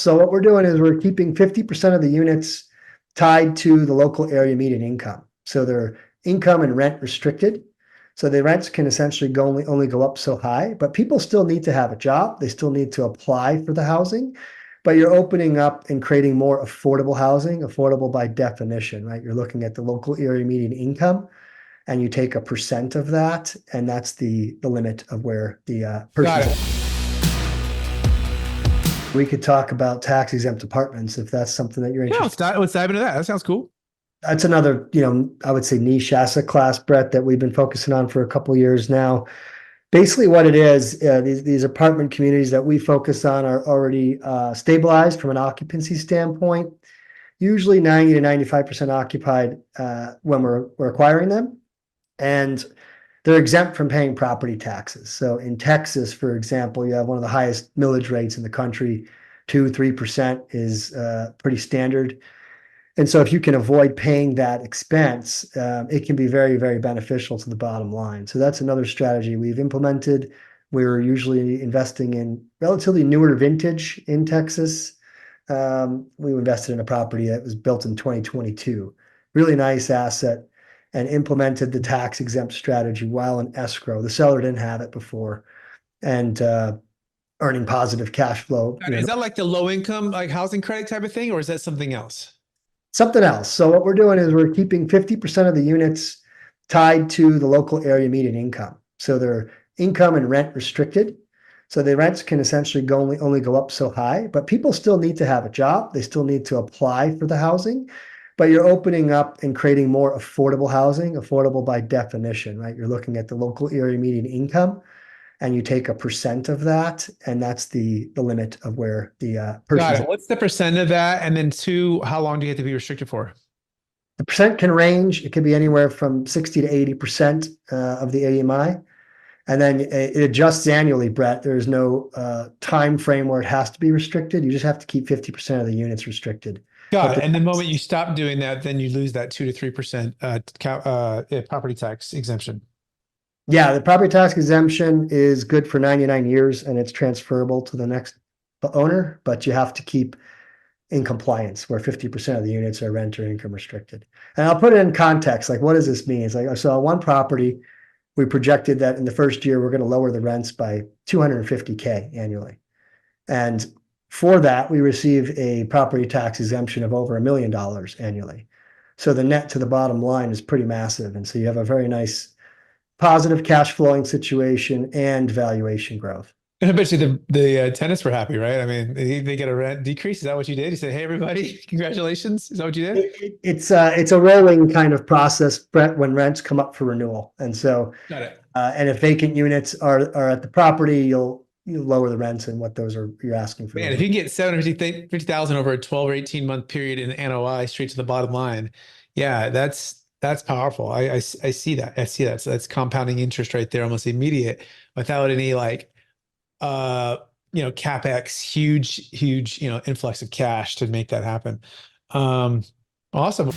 So what we're doing is we're keeping 50% of the units tied to the local area median income. So they're income and rent restricted. So the rents can essentially only go up so high, but people still need to have a job. They still need to apply for the housing, but you're opening up and creating more affordable housing, affordable by definition, right? You're looking at the local area median income and you take a percent of that, and that's the limit of where the person. We could talk about tax exempt apartments if that's something that you're interested in. Yeah, let's dive into that. That sounds cool. That's another, I would say niche asset class, Brett, that we've been focusing on for a couple of years now. Basically what it is, these apartment communities that we focus on are already stabilized from an occupancy standpoint, usually 90 to 95% occupied when we're acquiring them. And they're exempt from paying property taxes. So in Texas, for example, you have one of the highest millage rates in the country. 2-3% is pretty standard. And so if you can avoid paying that expense, it can be very, very beneficial to the bottom line. So that's another strategy we've implemented. We're usually investing in relatively newer vintage in Texas. We invested in a property that was built in 2022. Really nice asset, and implemented the tax exempt strategy while in escrow. The seller didn't have it before, and earning positive cash flow. Is that like the low income, like housing credit type of thing, or is that something else? Something else. So what we're doing is we're keeping 50% of the units tied to the local area median income. So they're income and rent restricted. So the rents can essentially only go up so high, but people still need to have a job. They still need to apply for the housing, but you're opening up and creating more affordable housing, affordable by definition, right? You're looking at the local area median income and you take a percent of that, and that's the limit of where the person. Got it. What's the percent of that? And then two, how long do you have to be restricted for? The percent can range. It could be anywhere from 60 to 80% of the AMI. And then it adjusts annually, Brett. There's no time frame where it has to be restricted. You just have to keep 50% of the units restricted. Got it. And the moment you stop doing that, then you lose that 2 to 3% property tax exemption. Yeah, the property tax exemption is good for 99 years and it's transferable to the next owner, but you have to keep in compliance where 50% of the units are rent or income restricted. And I'll put it in context. Like, what does this mean? It's like, so on one property, we projected that in the first year, we're going to lower the rents by $250K annually. And for that, we receive a property tax exemption of over $1 million annually. So the net to the bottom line is pretty massive. And so you have a very nice positive cash flowing situation and valuation growth. And I bet you the tenants were happy, right? I mean, they get a rent decrease. Is that what you did? You said, "Hey, everybody, congratulations." Is that what you did? It's a rolling kind of process, Brett, when rents come up for renewal. And so, got it. And if vacant units are at the property, you lower the rents and what those are you're asking for. Man, if you can get 750,000 over a 12 or 18-month period in NOI straight to the bottom line, yeah, that's powerful. I see that. I see that. So that's compounding interest right there, almost immediate, without any like capex, huge influx of cash to make that happen. Awesome.